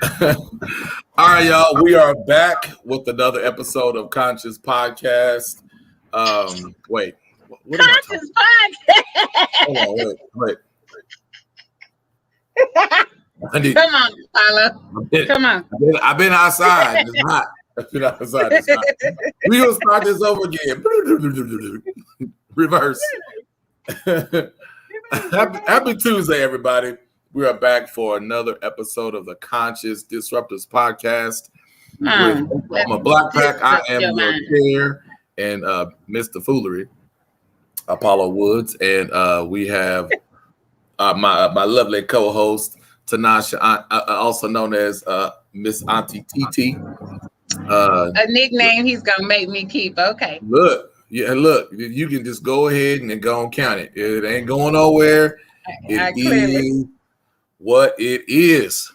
All right, y'all. We are back with another episode of Conscious Podcast. Wait, what am I talking Conscious Podcast. Hold on, wait. Come on, Paula. Come on. I've been outside. It's hot. I've been outside. It's hot. We're going to start this over again. Reverse. Happy Tuesday, everybody. We are back for another episode of the Conscious Disruptors Podcast. I'm a Black Pack. I am your chair and Mr. Foolery, Apollo Woods. And we have my lovely co-host, Tanasha, also known as Miss Auntie TT. A nickname he's going to make me keep. Okay. Look, you can just go ahead and go and count it. It ain't going nowhere. It is what it is.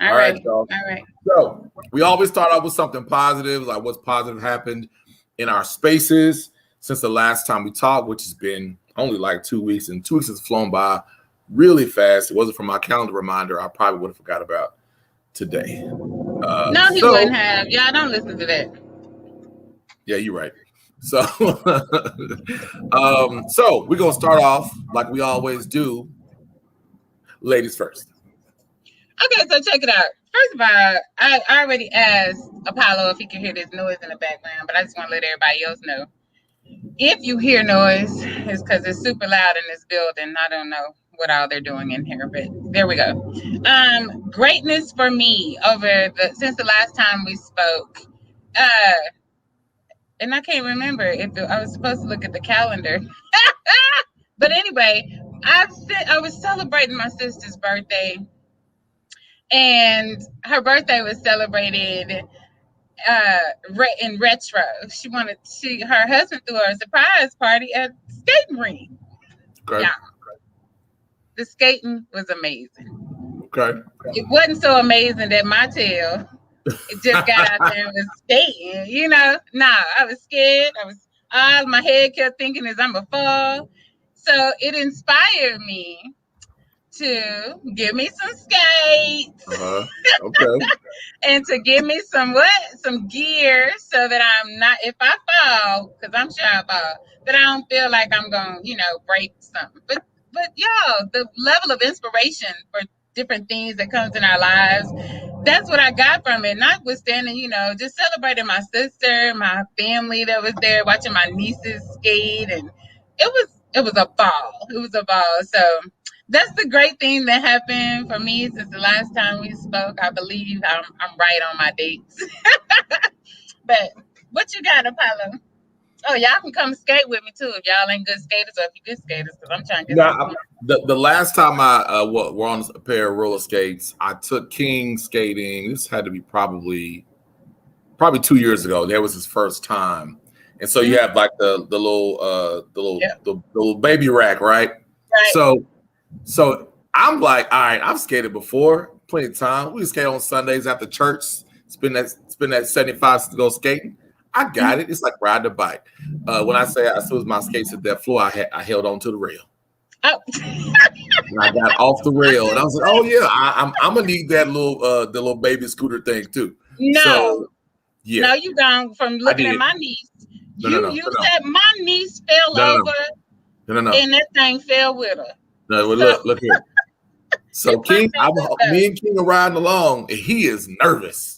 All right, y'all. All right. So we always start off with something positive, like what's positive happened in our spaces since the last time we talked, which has been only like 2 weeks, and 2 weeks has flown by really fast. It wasn't for my calendar reminder, I probably would have forgot about today. No, he wouldn't have. Y'all don't listen to that. Yeah, you're right. So, so we're gonna start off like we always do. Ladies first. Okay, so check it out. First of all, I already asked Apollo if he could hear this noise in the background, but I just want to let everybody else know. If you hear noise, it's because it's super loud in this building. I don't know what all they're doing in here, but there we go. Greatness for me since the last time we spoke. And I can't remember if I was supposed to look at the calendar. But anyway, I was celebrating my sister's birthday, and her birthday was celebrated in retro. Her husband threw her a surprise party at the skating rink. Okay. Yeah. The skating was amazing. Okay. It wasn't so amazing that my tail just got out there and was skating, you know. Nah, I was scared. My head kept thinking is I'm gonna fall. So it inspired me to give me some skates. Okay. And to give me some gear so that I'm not, if I fall, because I'm sure I fall, that I don't feel like I'm going to, break something. But y'all, the level of inspiration for different things that comes in our lives, that's what I got from it. Notwithstanding, just celebrating my sister, my family that was there, watching my nieces skate, and it was a ball. It was a ball. So that's the great thing that happened for me since the last time we spoke. I believe I'm right on my dates. But what you got, Apollo? Oh, y'all can come skate with me too if y'all ain't good skaters, or if you good skaters, because I'm trying to get the last time I were on a pair of roller skates, I took King skating. This had to be probably 2 years ago. That was his first time, and so you have like the little baby rack, right? Right. So I'm like, all right, I've skated before, plenty of time. We skate on Sundays after church. Spend that 75 to go skating. I got it. It's like riding a bike. When I say as soon as my skates hit that floor, I held on to the rail. Oh. And I got off the rail, and I was like, "Oh yeah, I'm gonna need that the little baby scooter thing too." No, so, yeah. No, you gone from looking at my niece. You said my niece fell over. No. And that thing fell with her. No, look here. So King, me and King are riding along, and he is nervous.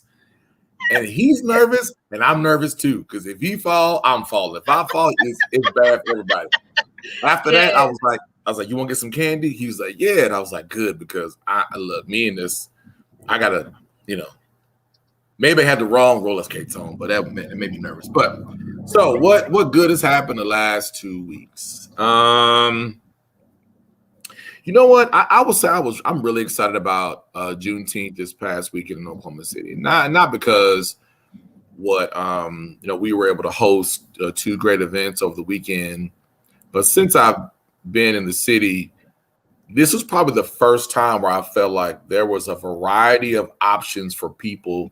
And he's nervous, and I'm nervous too. Because if he fall, I'm falling. If I fall, it's bad for everybody. After that, I was like, you want to get some candy? He was like, yeah. And I was like, good, because I look, me and this, I gotta, maybe I had the wrong roller skates on, but it made me nervous. But so what good has happened the last 2 weeks? You know what? I would say I'm really excited about Juneteenth this past weekend in Oklahoma City. Not because we were able to host 2 great events over the weekend, but since I've been in the city, this was probably the first time where I felt like there was a variety of options for people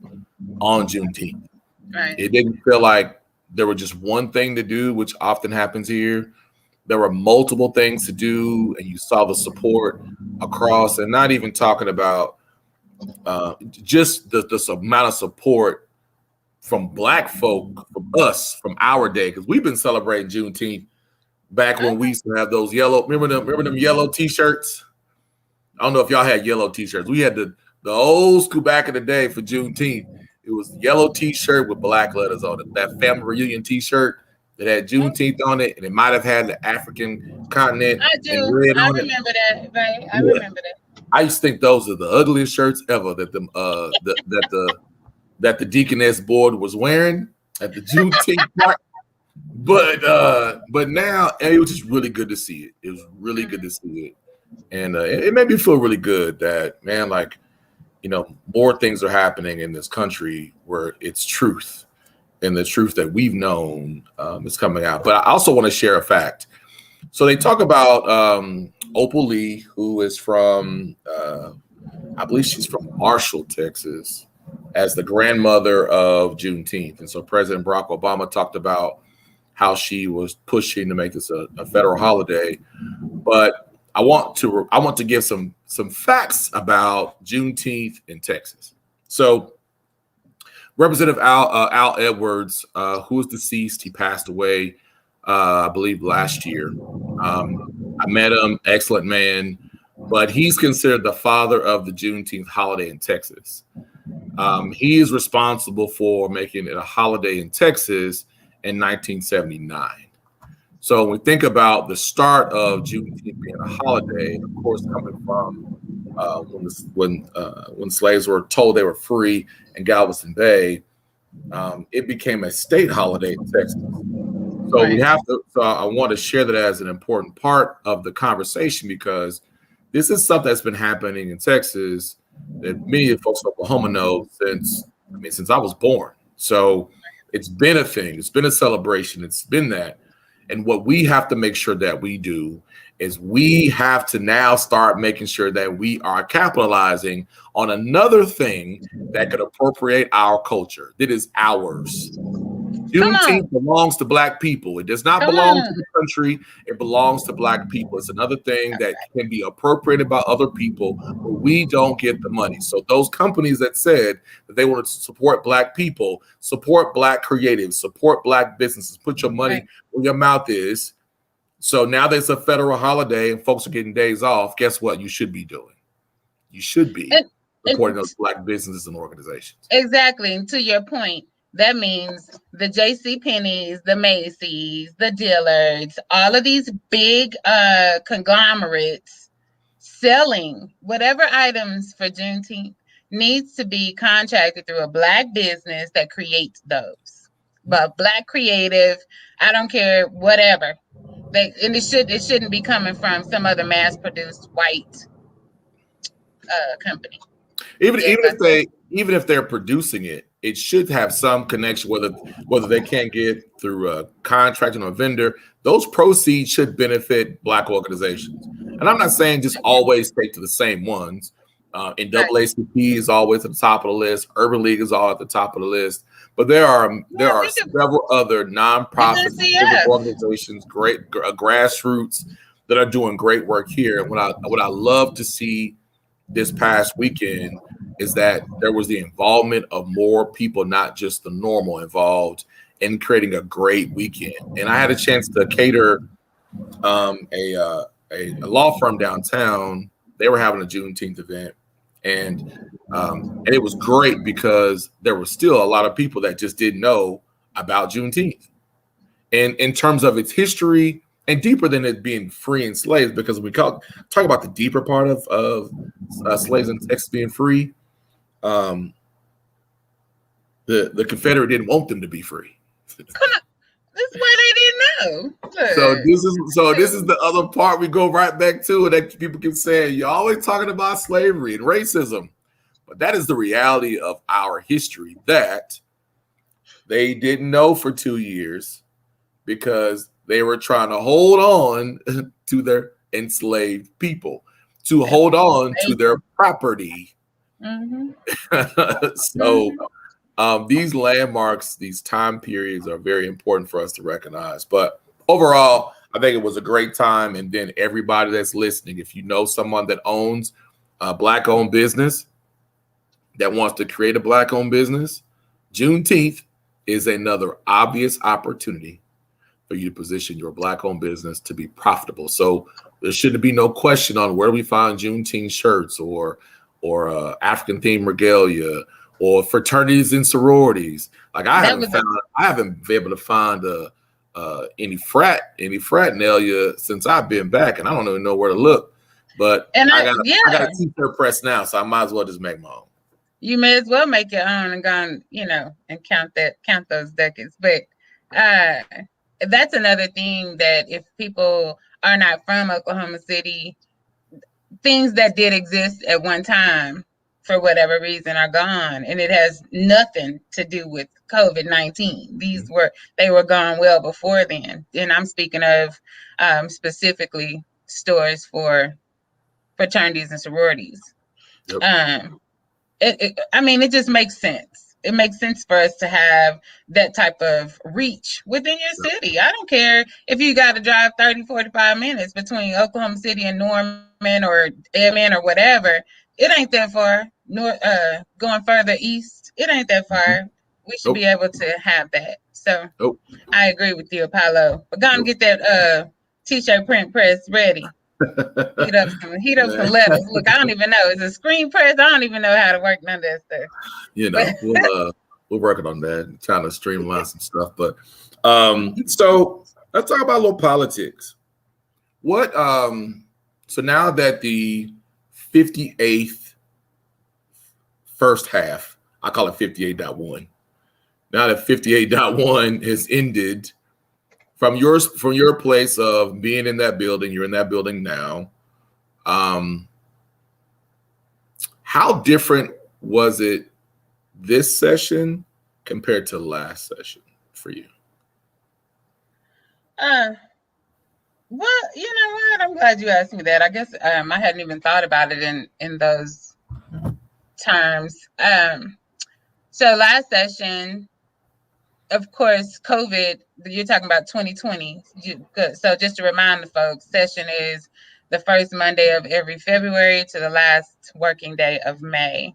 on Juneteenth. Right. It didn't feel like there was just one thing to do, which often happens here. There were multiple things to do, and you saw the support across, and not even talking about just the amount of support from Black folk, from us, from our day, because we've been celebrating Juneteenth back when we used to have those yellow. Remember them yellow T-shirts? I don't know if y'all had yellow T-shirts. We had the old school back in the day for Juneteenth. It was yellow T-shirt with black letters on it. That family reunion T-shirt that had Juneteenth on it, and it might have had the African continent and red I on it. remember that, right? I remember that. I used to think those are the ugliest shirts ever that the deaconess board was wearing at the Juneteenth part. But now it was just really good to see it. It was really good to see it. And it made me feel really good that, man, like, more things are happening in this country where it's truth, and the truth that we've known is coming out. But I also want to share a fact. So they talk about Opal Lee, who is from, I believe she's from Marshall, Texas, as the grandmother of Juneteenth. And so President Barack Obama talked about how she was pushing to make this a federal holiday. But I want to give some facts about Juneteenth in Texas. So Representative Al Edwards, who is deceased, he passed away, I believe last year. I met him, excellent man, but he's considered the father of the Juneteenth holiday in Texas. He is responsible for making it a holiday in Texas in 1979. So when we think about the start of Juneteenth being a holiday, of course, coming from when slaves were told they were free in Galveston Bay, it became a state holiday in Texas. So we have to. So I want to share that as an important part of the conversation, because this is something that's been happening in Texas that many of the folks in Oklahoma know since I was born. So it's been a thing. It's been a celebration. It's been that. And what we have to make sure that we do is we have to now start making sure that we are capitalizing on another thing that could appropriate our culture. That is ours. Juneteenth belongs to Black people. It does not belong to the country. It belongs to Black people. It's another thing that can be appropriated by other people, but we don't get the money. So those companies that said that they wanted to support Black people, support Black creatives, support Black businesses, put your money where your mouth is. So now there's a federal holiday and folks are getting days off. Guess what? You should be doing. You should be supporting those Black businesses and organizations. Exactly. And to your point, that means the J.C. Penney's, the Macy's, the Dillards, all of these big conglomerates selling whatever items for Juneteenth needs to be contracted through a Black business that creates those. But Black creative, I don't care, whatever. And it shouldn't be coming from some other mass-produced white company. Even if they're producing it, it should have some connection, whether they can't get through a contracting or a vendor. Those proceeds should benefit Black organizations. And I'm not saying just always take to the same ones. NAACP is always at the top of the list. Urban League is all at the top of the list. But there are several other nonprofit organizations, great grassroots, that are doing great work here. And what I love to see this past weekend is that there was the involvement of more people, not just the normal, involved in creating a great weekend. And I had a chance to cater a law firm downtown. They were having a Juneteenth event, and it was great because there were still a lot of people that just didn't know about Juneteenth, and in terms of its history, and deeper than it being free and slaves, because we talk about the deeper part of slaves in Texas being free. The Confederate didn't want them to be free. Come on. This is why they didn't know. So this is the other part we go right back to, and that people can say, you're always talking about slavery and racism, but that is the reality of our history, that they didn't know for 2 years because they were trying to hold on to their enslaved people, to hold on to their property. Mm-hmm. These landmarks, these time periods are very important for us to recognize. But overall, I think it was a great time. And then everybody that's listening, if you know someone that owns a Black-owned business, that wants to create a Black-owned business, Juneteenth is another obvious opportunity for you to position your Black-owned business to be profitable. So there shouldn't be no question on where we find Juneteenth shirts or African themed regalia or fraternities and sororities. Like I haven't been able to find any fraternity since I've been back, and I don't even know where to look. But I got a t-shirt press now, so I might as well just make my own. You may as well make your own and go, and count those decades. But that's another thing, that if people are not from Oklahoma City, things that did exist at one time, for whatever reason, are gone, and it has nothing to do with COVID-19. They were gone well before then, and I'm speaking of specifically stores for fraternities and sororities. Yep. It just makes sense. It makes sense for us to have that type of reach within your city. I don't care if you got to drive 30, 45 minutes between Oklahoma City and Norman or Edmond or whatever. It ain't that far. Going further east, it ain't that far. We should be able to have that. So I agree with you, Apollo. But go and get that t-shirt print press ready. Heat up some letters. Look, I don't even know. It's a screen press. I don't even know how to work none of that stuff. We're working on that, trying to streamline some stuff. But so let's talk about a little politics. What so now that the 58th first half, I call it 58.1. Now that 58.1 has ended, from your place of being in that building, you're in that building now. How different was it this session compared to last session for you? Well, you know what? I'm glad you asked me that. I guess I hadn't even thought about it in those terms. So last session, of course, COVID, you're talking about 2020. So just to remind the folks, session is the first Monday of every February to the last working day of May.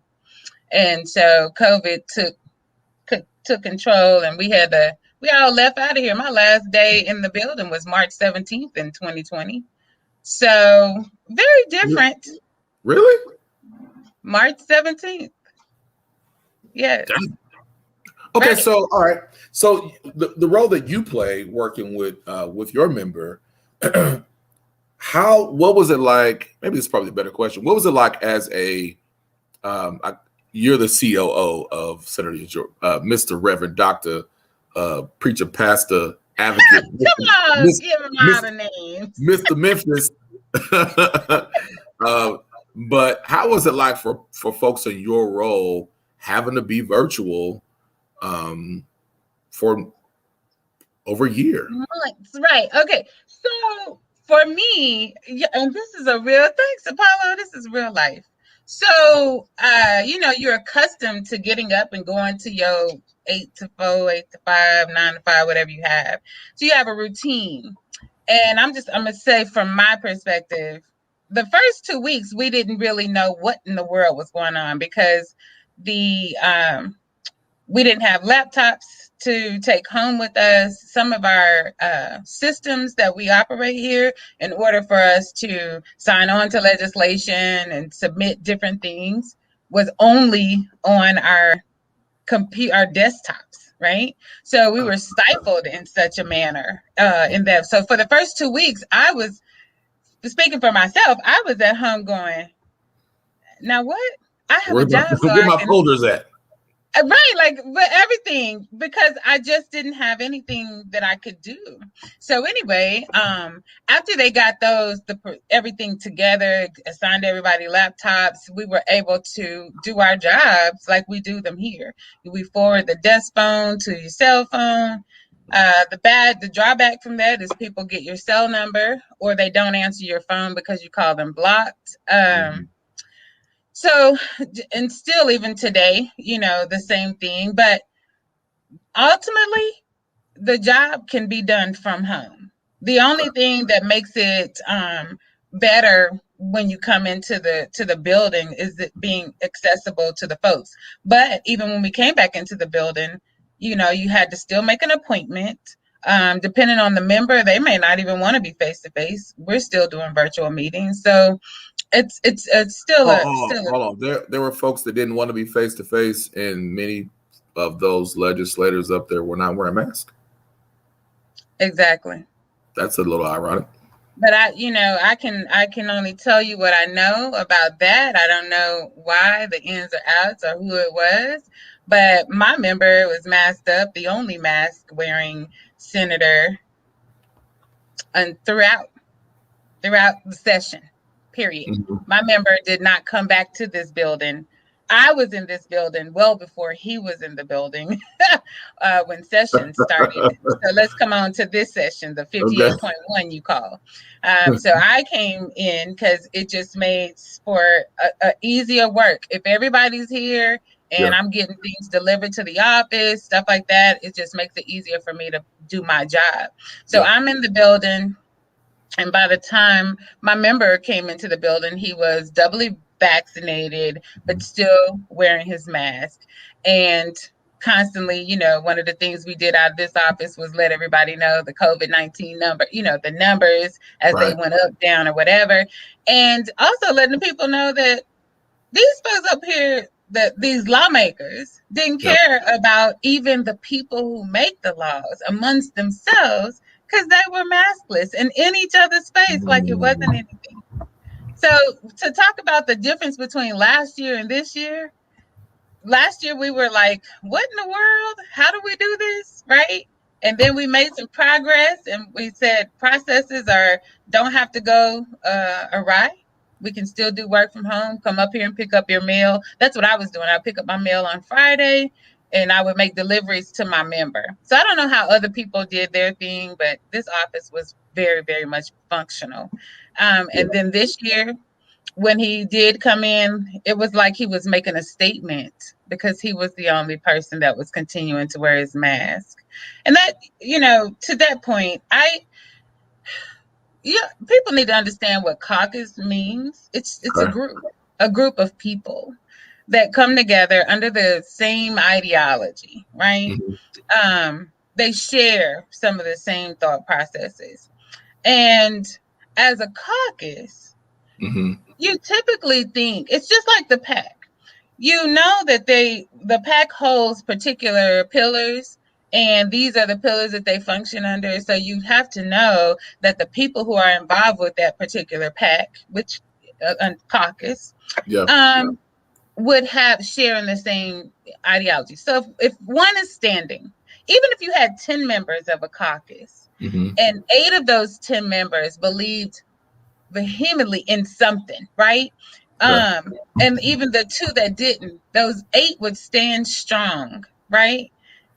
And so COVID took control, and we all left out of here. My last day in the building was March 17th in 2020. So very different. Really? March 17th. Yes. Damn. Okay, right. So all right. So the role that you play working with your member, what was it like? Maybe this is probably a better question. What was it like as you're the COO of Senator Mr. Reverend Dr. Preacher Pastor Advocate. Come on, give him all the names. Mr. Memphis. But how was it like for folks in your role having to be virtual for over a year? Right. Okay. So for me, and this is a real thanks, Apollo, this is real life. So, you're accustomed to getting up and going to your 8 to 4, 8 to 5, 9 to 5, whatever you have. So you have a routine. And I'm going to say from my perspective, the first 2 weeks, we didn't really know what in the world was going on because we didn't have laptops to take home with us. Some of our systems that we operate here, in order for us to sign on to legislation and submit different things, was only on our desktops, right? So we were stifled in such a manner in that. So for the first 2 weeks, I was speaking for myself. I was at home going, now what? I have a job. Where my folders at? Right, but everything, because I just didn't have anything that I could do. So anyway, after they got everything together, assigned everybody laptops, we were able to do our jobs like we do them here. We forward the desk phone to your cell phone. The drawback from that is people get your cell number or they don't answer your phone because you call them blocked. So, and still even today, the same thing, but ultimately the job can be done from home. The only thing that makes it better when you come into the building is it being accessible to the folks. But even when we came back into the building, you know, you had to still make an appointment. Depending on the member, they may not even want to be face to face. We're still doing virtual meetings, so it's still hold on. There were folks that didn't want to be face to face, and many of those legislators up there were not wearing masks. Exactly. That's a little ironic. But I can only tell you what I know about that. I don't know why, the ins or outs, or who it was. But my member was masked up, the only mask wearing senator, and throughout the session, period. Mm-hmm. My member did not come back to this building. I was in this building well before he was in the building when session started. So let's come on to this session, the 58.1 you call. So I came in because it just made for a easier work. If everybody's here and I'm getting things delivered to the office, stuff like that, it just makes it easier for me to do my job. So I'm in the building. And by the time my member came into the building, he was doubly vaccinated, but still wearing his mask. And constantly, you know, one of the things we did out of this office was let everybody know the COVID-19 number, you know, the numbers as they went up, down, or whatever. And also letting the people know that these folks up here, that these lawmakers didn't care about even the people who make the laws amongst themselves, because they were maskless and in each other's face like it wasn't anything. So to talk about the difference between last year and this year, last year we were like, what in the world? How do we do this? Right? And then we made some progress and we said processes don't have to go awry. We can still do work from home, come up here and pick up your mail. That's what I was doing. I pick up my mail on Friday and I would make deliveries to my member. So I don't know how other people did their thing, but this office was very, very much functional. And then this year, when he did come in, it was like he was making a statement because he was the only person that was continuing to wear his mask. And that, you know, to that point, people need to understand what caucus means. It's a group of people that come together under the same ideology, right? They share some of the same thought processes. And as a caucus, you typically think it's just like the PAC. You know that the PAC holds particular pillars, and these are the pillars that they function under. So you have to know that the people who are involved with that particular PAC, which caucus, would have sharing the same ideology. So if one is standing, even if you had 10 members of a caucus, and 8 of those 10 members believed vehemently in something, right? And even the 2 that didn't, those 8 would stand strong, right?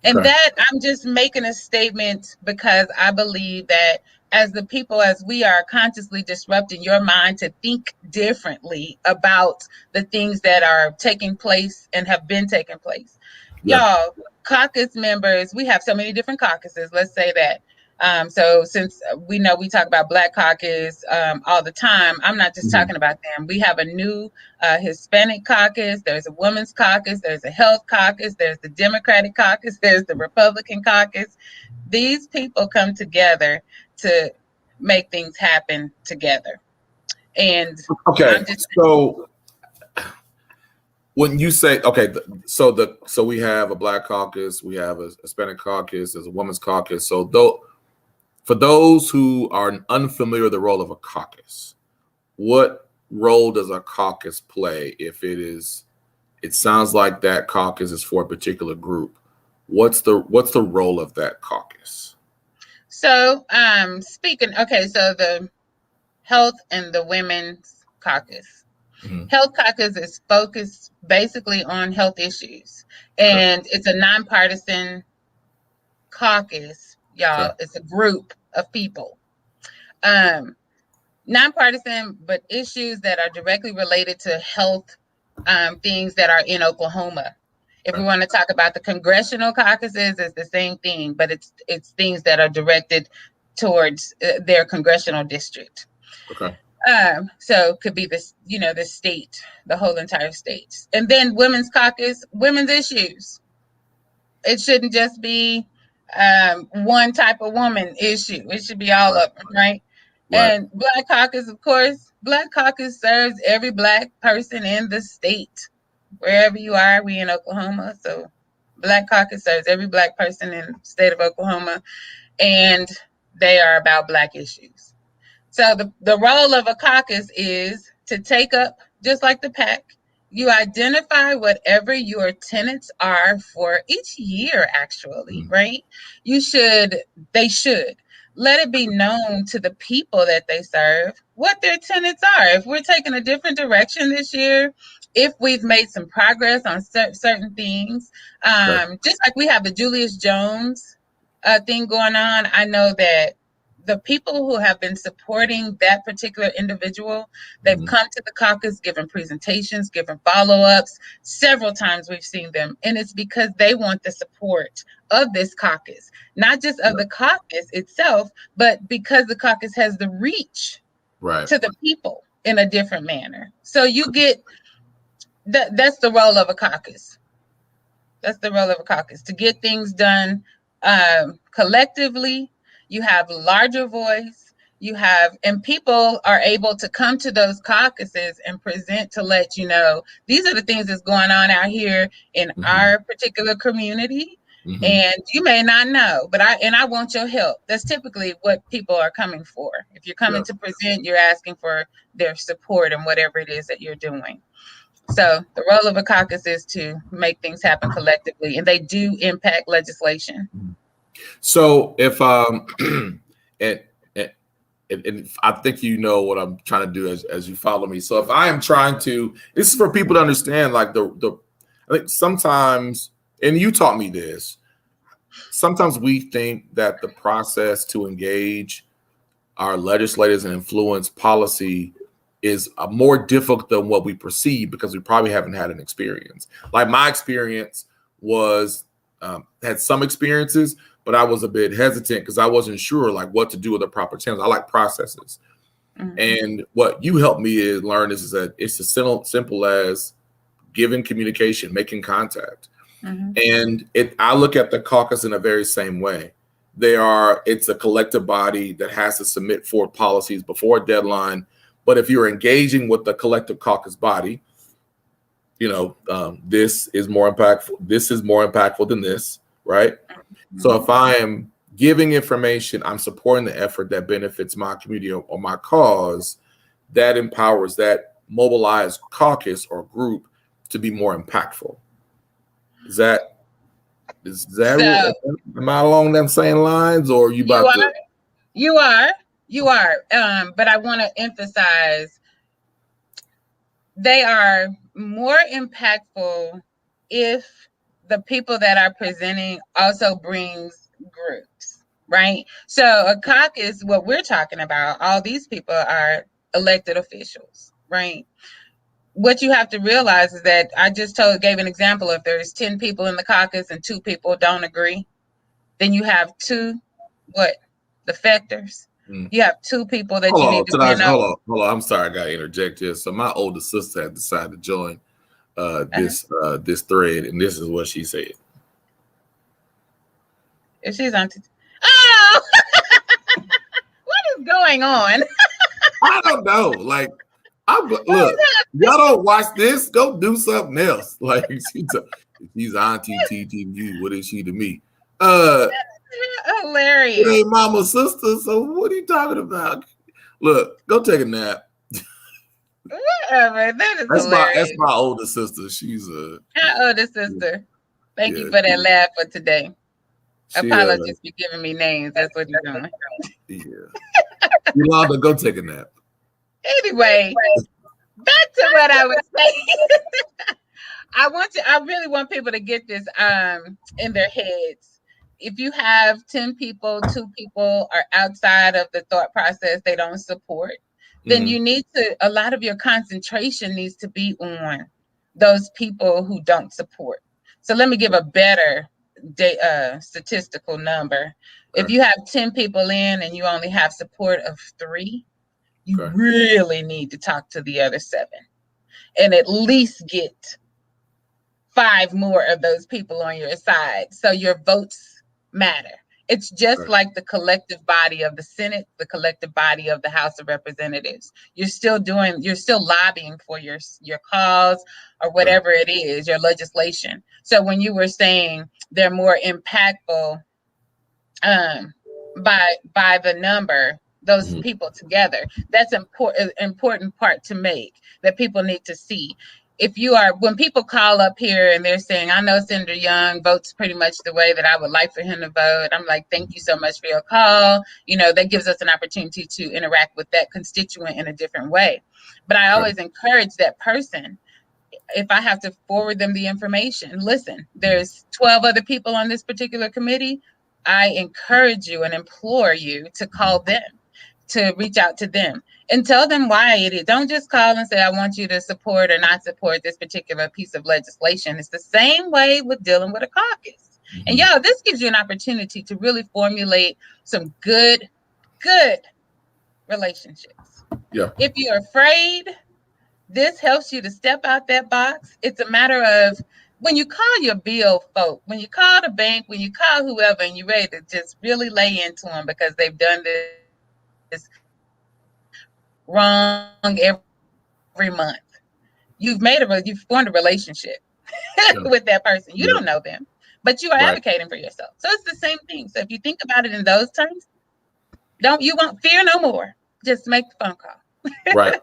And that I'm just making a statement because I believe that as the people, as we are consciously disrupting your mind to think differently about the things that are taking place and have been taking place. Y'all, caucus members, we have so many different caucuses, let's say that. So since we know we talk about Black Caucus all the time, I'm not just talking about them. We have a new Hispanic caucus. There's a women's caucus. There's a health caucus. There's the Democratic caucus. There's the Republican caucus. These people come together to make things happen together. And so when you say so we have a Black caucus, we have a Hispanic caucus, there's a women's caucus. So for those who are unfamiliar with the role of a caucus, what role does a caucus play? If it sounds like that caucus is for a particular group. What's the role of that caucus? So so the health and the women's caucus. Health caucus is focused basically on health issues, and it's a nonpartisan caucus, y'all. It's a group of people, nonpartisan, but issues that are directly related to health, things that are in Oklahoma. If we want to talk about the congressional caucuses, it's the same thing, but it's things that are directed towards their congressional district. So could be this, the state, the whole entire state. And then women's caucus, women's issues. It shouldn't just be one type of woman issue. It should be all of them, right? And Black Caucus, of course, Black Caucus serves every Black person in the state. Wherever you are, we in Oklahoma. So Black Caucus serves every Black person in the state of Oklahoma. And they are about Black issues. So the role of a caucus is to take up, just like the PAC, you identify whatever your tenets are for each year, actually, right? They should let it be known to the people that they serve what their tenets are. If we're taking a different direction this year, if we've made some progress on certain things, just like we have the Julius Jones thing going on, I know that the people who have been supporting that particular individual, they've come to the caucus, given presentations, given follow-ups. Several times we've seen them. And it's because they want the support of this caucus, not just of the caucus itself, but because the caucus has the reach to the people in a different manner. So you get that's the role of a caucus. That's the role of a caucus, to get things done collectively. You have larger voice, and people are able to come to those caucuses and present to let you know, these are the things that's going on out here in our particular community. And you may not know, but I want your help. That's typically what people are coming for. If you're coming to present, you're asking for their support in whatever it is that you're doing. So the role of a caucus is to make things happen collectively, and they do impact legislation. So if and I think you know what I'm trying to do as you follow me. So if I am trying to, this is for people to understand, like I think sometimes, and you taught me this, sometimes we think that the process to engage our legislators and influence policy is more difficult than what we perceive because we probably haven't had an experience. Like my experience was, had some experiences, but I was a bit hesitant because I wasn't sure like what to do with the proper channels. I like processes. And what you helped me learn is that it's as simple as giving communication, making contact. And I look at the caucus in a very same way. It's a collective body that has to submit forward policies before a deadline. But if you're engaging with the collective caucus body, this is more impactful. This is more impactful than this, right? So if I am giving information, I'm supporting the effort that benefits my community or my cause, that empowers that mobilized caucus or group to be more impactful. Is that am I along them same lines, or you about to? You are. But I want to emphasize they are more impactful if the people that are presenting also brings groups, right? So a caucus, what we're talking about, all these people are elected officials, right? What you have to realize is that I just gave an example. If there's 10 people in the caucus and 2 people don't agree, then you have 2 defectors. You have 2 people that you need to win over. Hold on. I'm sorry, I got to interject here. So my older sister had decided to join this thread, and this is what she said. If she's on, oh, what is going on? I don't know. Like, look, y'all don't watch this. Go do something else. Like she's Auntie TTV. What is she to me? Hilarious. It ain't mama's sister. So what are you talking about? Look, go take a nap. Whatever. That's hilarious. That's my older sister. She's my older sister. Thank you for that laugh for today. Apologies for giving me names. That's what you're doing. Yeah. Yolanda, go take a nap. Anyway, back to what I was saying. I really want people to get this in their heads. If you have 10 people, 2 people are outside of the thought process, they don't support, then you need to, a lot of your concentration needs to be on those people who don't support. So let me give a better statistical number. If you have 10 people in and you only have support of 3, You really need to talk to the other 7 and at least get 5 more of those people on your side so your votes matter. It's just like the collective body of the Senate, the collective body of the House of Representatives. You're still lobbying for your cause or whatever it is, your legislation. So when you were saying they're more impactful by the number, those people together, that's important part to make that people need to see. When people call up here and they're saying, I know Senator Young votes pretty much the way that I would like for him to vote, I'm like, thank you so much for your call. That gives us an opportunity to interact with that constituent in a different way. But I always encourage that person, if I have to forward them the information, listen, there's 12 other people on this particular committee. I encourage you and implore you to call them, to reach out to them and tell them why it is. Don't just call and say, I want you to support or not support this particular piece of legislation. It's the same way with dealing with a caucus. And this gives you an opportunity to really formulate some good relationships. Yeah. If you're afraid, this helps you to step out that box. It's a matter of when you call your bill folk, when you call the bank, when you call whoever, and you're ready to just really lay into them because they've done this wrong every month. You've formed a relationship with that person. You don't know them, but you are advocating for yourself. So it's the same thing. So if you think about it in those terms, you won't fear no more. Just make the phone call. Right.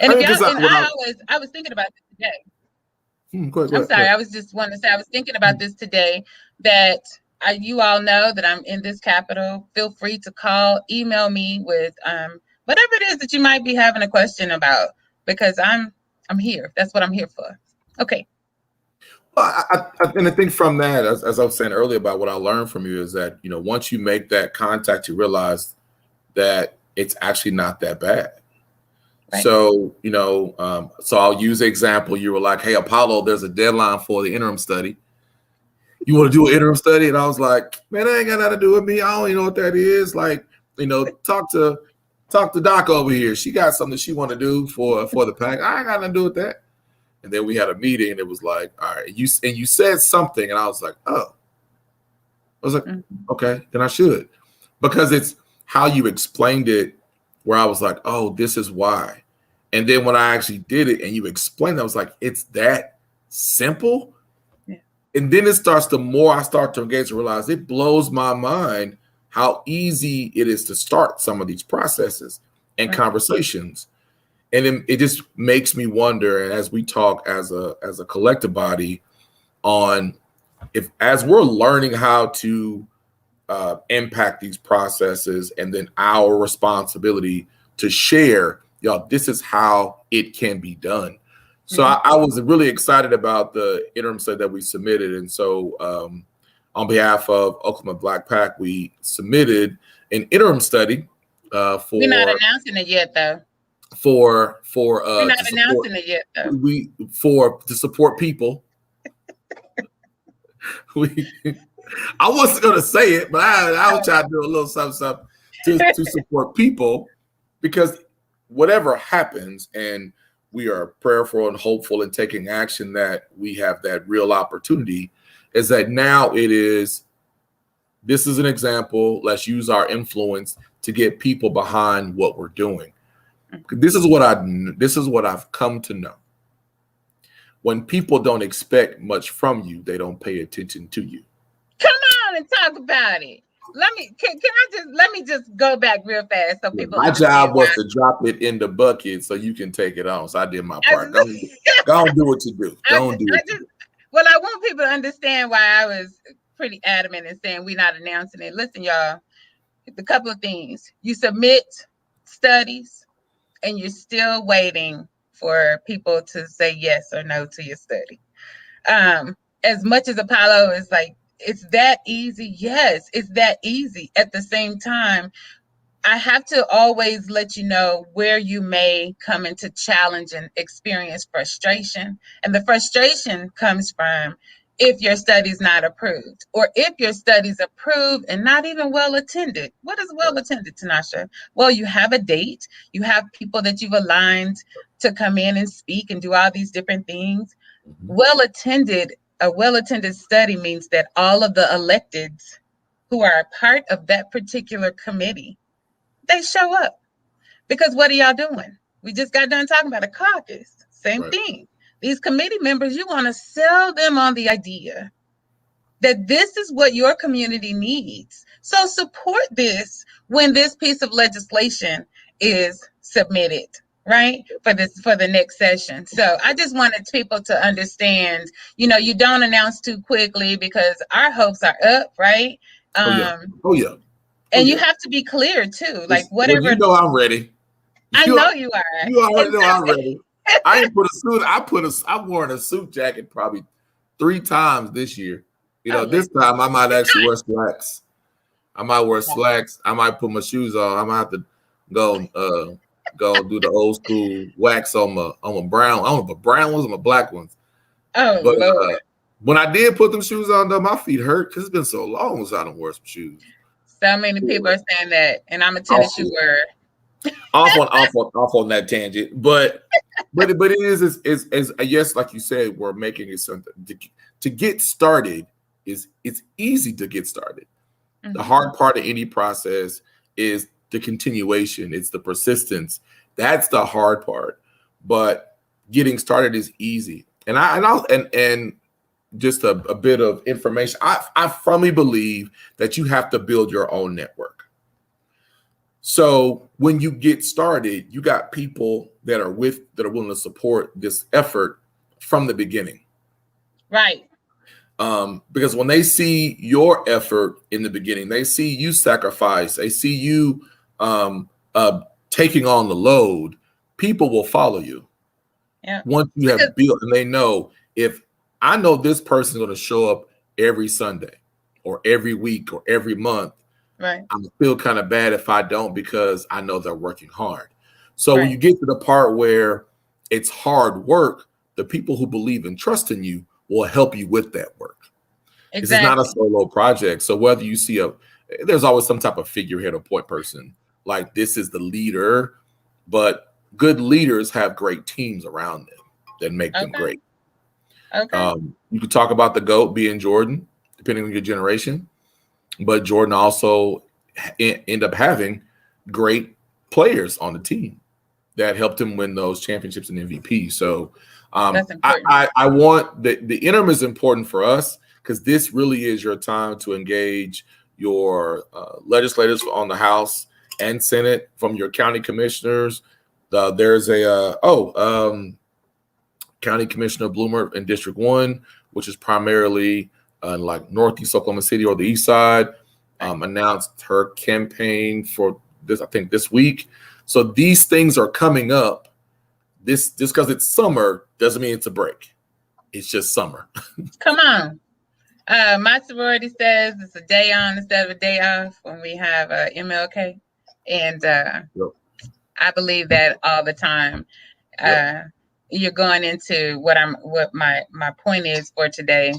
And I was thinking about this today. Go ahead. I was just wanting to say I was thinking about this today, that you all know that I'm in this Capitol. Feel free to call, email me with whatever it is that you might be having a question about, because I'm here. That's what I'm here for. Okay. Well, and I think from that, as I was saying earlier about what I learned from you, is that, once you make that contact, you realize that it's actually not that bad. Right. So, so I'll use the example. You were like, hey, Apollo, there's a deadline for the interim study. You want to do an interim study? And I was like, man, that ain't got nothing to do with me. I don't even know what that is. Like, talk to Doc over here. She got something she want to do for the PAC. I ain't got nothing to do with that. And then we had a meeting, and it was like, all right, you said something, and I was like, oh. I was like, okay, then I should. Because it's how you explained it, where I was like, oh, this is why. And then when I actually did it and you explained it, I was like, it's that simple? Yeah. And then the more I start to engage and realize, it blows my mind how easy it is to start some of these processes and conversations. And then it just makes me wonder, and as we talk as a collective body on, as we're learning how to impact these processes, and then our responsibility to share, this is how it can be done. So I was really excited about the interim study that we submitted. And so on behalf of Oklahoma Black PAC, we submitted an interim study for. We're not announcing it yet, though. We're not announcing it yet, though. To support people. I wasn't going to say it, but I was trying to do a little something to support people, because whatever happens, and we are prayerful and hopeful and taking action that we have that real opportunity, is that now this is an example. Let's use our influence to get people behind what we're doing. This is what I've come to know. When people don't expect much from you, they don't pay attention to you. Come on and talk about it. Let me just go back real fast so people. My job was to drop it in the bucket so you can take it on. So I did my part. Go on, do what you do. Well, I want people to understand why I was pretty adamant in saying we're not announcing it. Listen, y'all, a couple of things. You submit studies, and you're still waiting for people to say yes or no to your study. As much as Apollo is like, it's that easy. Yes, it's that easy. At the same time, I have to always let you know where you may come into challenge and experience frustration. And the frustration comes from if your study's not approved, or if your study's approved and not even well attended. What is well attended, Tanasha? Well, you have a date, you have people that you've aligned to come in and speak and do all these different things. Well attended, a well attended study means that all of the electeds who are a part of that particular committee, they show up. Because what are y'all doing? We just got done talking about a caucus. Same thing. These committee members, you want to sell them on the idea that this is what your community needs. So support this when this piece of legislation is submitted, right? For the next session. So I just wanted people to understand, you don't announce too quickly because our hopes are up, right? Oh yeah. And you have to be clear too. Like whatever. Well, I'm ready. I know you are. You already know I'm ready. I ain't put a suit. I've worn a suit jacket probably 3 times this year. This time I might actually wear slacks. I might wear slacks. I might put my shoes on. I might have to go do the old school wax on my brown. I don't know if brown ones or my black ones. Oh, but Lord. When I did put them shoes on, though, my feet hurt because it's been so long since I don't wear some shoes. So many people are saying that, and I'm a tennis shoe wearer. off on that tangent, but it is yes, like you said, we're making it something to get started. It's easy to get started. The hard part of any process is the continuation. It's the persistence. That's the hard part. But getting started is easy. And just a bit of information. I firmly believe that you have to build your own network. So when you get started, you got people that are willing to support this effort from the beginning. Right. Because when they see your effort in the beginning, they see you sacrifice, they see you taking on the load, people will follow you. Yeah. Once you have built, and they know, if I know this person is going to show up every Sunday or every week or every month, right, I feel kind of bad if I don't, because I know they're working hard. So when you get to the part where it's hard work, the people who believe and trust in you will help you with that work. Exactly. This is not a solo project. So whether you see there's always some type of figurehead or point person, like this is the leader, but good leaders have great teams around them that make them great. Okay. You could talk about the GOAT being Jordan, depending on your generation, but Jordan also end up having great players on the team that helped him win those championships and MVP. So I want the interim is important for us, because this really is your time to engage your legislators on the House and Senate, from your county commissioners. There's a County Commissioner Bloomer in District 1, which is primarily like Northeast Oklahoma City or the East Side, announced her campaign for this, I think, this week. So these things are coming up. This just because it's summer doesn't mean it's a break. It's just summer. Come on. My sorority says it's a day on instead of a day off when we have MLK. And I believe that all the time. You're going into what my point is for today,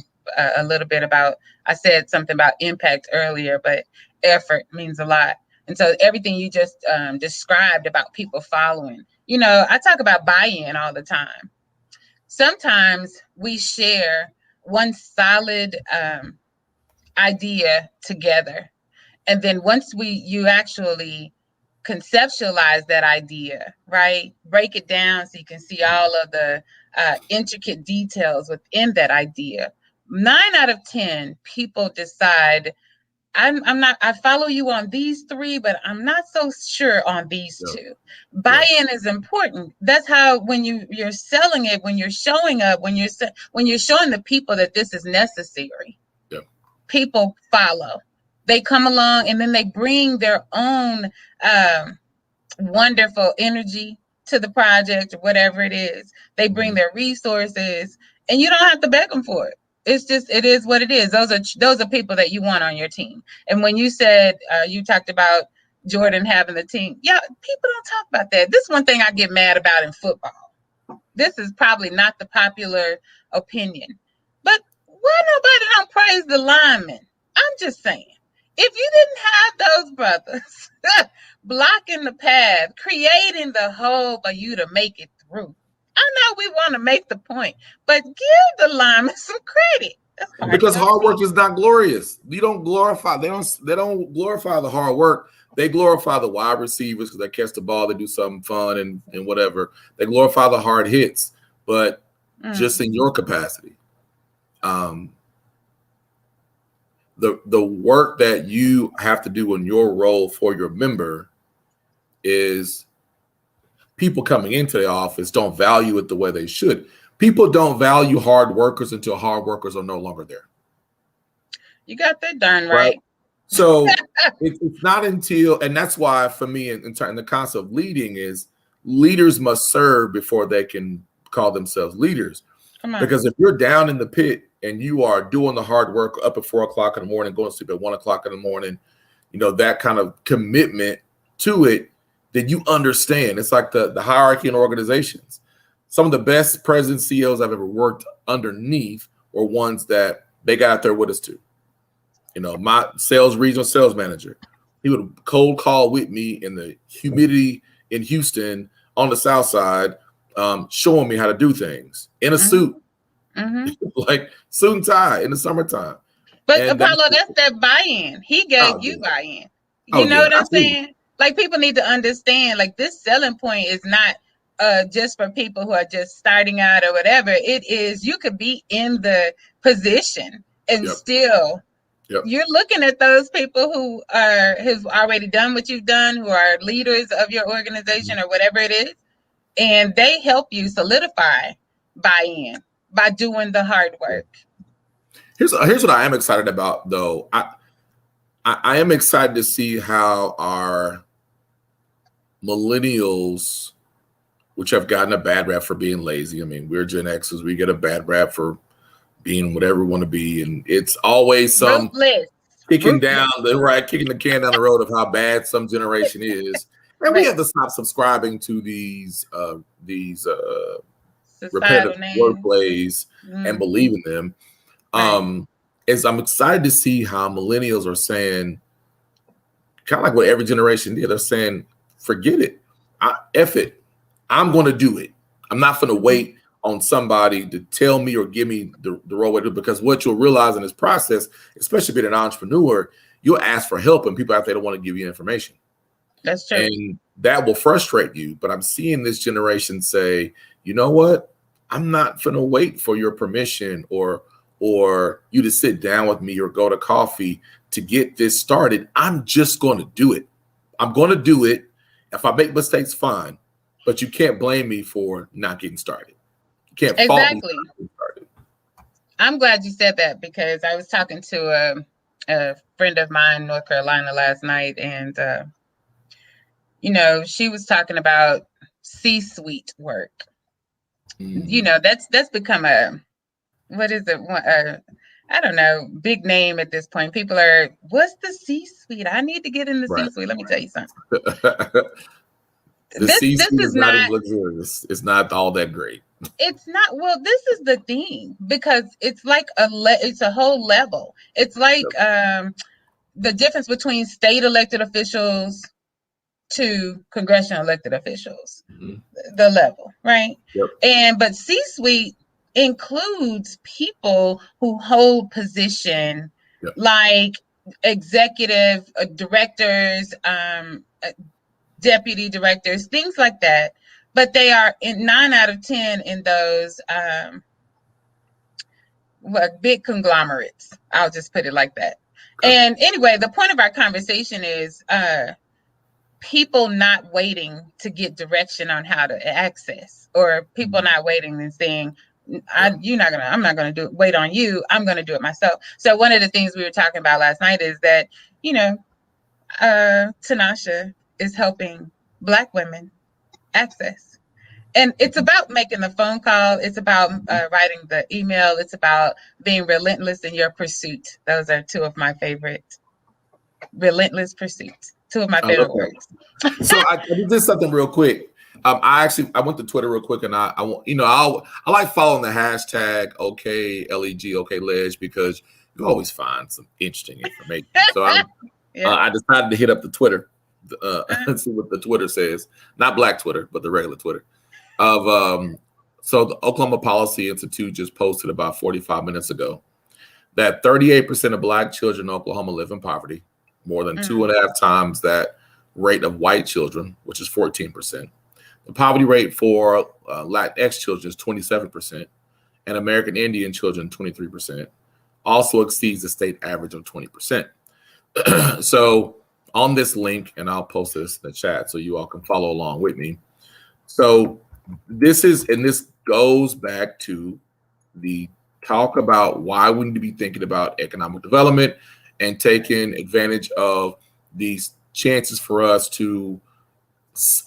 a little bit about, I said something about impact earlier, but effort means a lot. And so everything you just described about people following, I talk about buy-in all the time. Sometimes we share one solid idea together. And then once you actually conceptualize that idea, right? Break it down so you can see all of the intricate details within that idea. 9 out of 10 people decide, I follow you on these 3, but I'm not so sure on these 2. Buy-in is important. That's how, when you're selling it, when you're showing up, when you're showing the people that this is necessary, people follow. They come along, and then they bring their own wonderful energy to the project, or whatever it is. They bring their resources, and you don't have to beg them for it. It's just, it is what it is. Those are people that you want on your team. And when you said, you talked about Jordan having the team, people don't talk about that. This is one thing I get mad about in football. This is probably not the popular opinion, but Why nobody don't praise the linemen? I'm just saying. If you didn't have those brothers blocking the path, creating the hole for you to make it through. I know we want to make the point, but give the linemen some credit. Because hard work is not glorious. You don't glorify. They don't glorify the hard work. They glorify the wide receivers because they catch the ball, they do something fun and whatever. They glorify the hard hits, but just in your capacity. The work that you have to do in your role for your member is people coming into the office don't value it the way they should. People don't value hard workers until hard workers are no longer there. You got that darn right. So it's not until, and that's why for me, in the concept of leading is leaders must serve before they can call themselves leaders. Because if you're down in the pit and you are doing the hard work up at 4 o'clock in the morning, going to sleep at 1 o'clock in the morning, that kind of commitment to it, then you understand. It's like the hierarchy in organizations. Some of the best presidents, CEOs I've ever worked underneath were ones that they got out there with us too. My regional sales manager, he would cold call with me in the humidity in Houston on the South Side, showing me how to do things in a suit, like suit and tie in the summertime. But Apollo, that's that buy-in. He gave you buy-in. You know what I'm saying? Like, people need to understand, like, this selling point is not just for people who are just starting out or whatever. It is, you could be in the position and still you're looking at those people who have already done what you've done, who are leaders of your organization or whatever it is, and they help you solidify buy-in by doing the hard work. Here's what I am excited about, though. I am excited to see how our millennials, which have gotten a bad rap for being lazy. I mean, we're Gen Xers. We get a bad rap for being whatever we want to be. And it's always some kicking the can down the road of how bad some generation is. And we have to stop subscribing to these repetitive wordplays and believe in them. As I'm excited to see how millennials are saying, kind of like what every generation did, they're saying, forget it. F it. I'm going to do it. I'm not going to wait on somebody to tell me or give me the right way to do it, because what you'll realize in this process, especially being an entrepreneur, you'll ask for help and people out there don't want to give you information. That's true. And that will frustrate you. But I'm seeing this generation say, you know what? I'm not going to wait for your permission or you to sit down with me or go to coffee to get this started. I'm just going to do it. I'm going to do it. If I make mistakes, fine. But you can't blame me for not getting started. You can't fault me for not getting started. I'm glad you said that, because I was talking to a friend of mine in North Carolina last night, and she was talking about C-suite work. That's become a, what is it? I don't know, big name at this point. People are, what's the C-suite? I need to get in the C-suite. Let me tell you something. The C-suite is not as luxurious. It's not all that great. It's not. Well, this is the thing, because it's like it's a whole level. It's like the difference between state elected officials to congressional elected officials, the level, right? But C-suite includes people who hold position like executive directors, deputy directors, things like that. But they are in 9 out of 10 in those big conglomerates. I'll just put it like that. And anyway, the point of our conversation is people not waiting to get direction on how to access, or people not waiting and saying, I'm not going to wait on you. I'm going to do it myself. So one of the things we were talking about last night is that, Tanasha is helping Black women access. And it's about making the phone call. It's about writing the email. It's about being relentless in your pursuit. Those are two of my favorite. Relentless pursuit. Two of my favorite words. So I did something real quick. I went to Twitter real quick, and I like following the hashtag OKLEG OKLedge because you always find some interesting information. So I decided to hit up the Twitter, see what the Twitter says, not Black Twitter, but the regular Twitter. So the Oklahoma Policy Institute just posted about 45 minutes ago that 38% of Black children in Oklahoma live in poverty, more than 2.5 times that rate of white children, which is 14%. The poverty rate for Latinx children is 27%, and American Indian children 23%. Also exceeds the state average of 20%. So on this link, and I'll post this in the chat so you all can follow along with me. So this goes back to the talk about why we need to be thinking about economic development and taking advantage of these chances for us to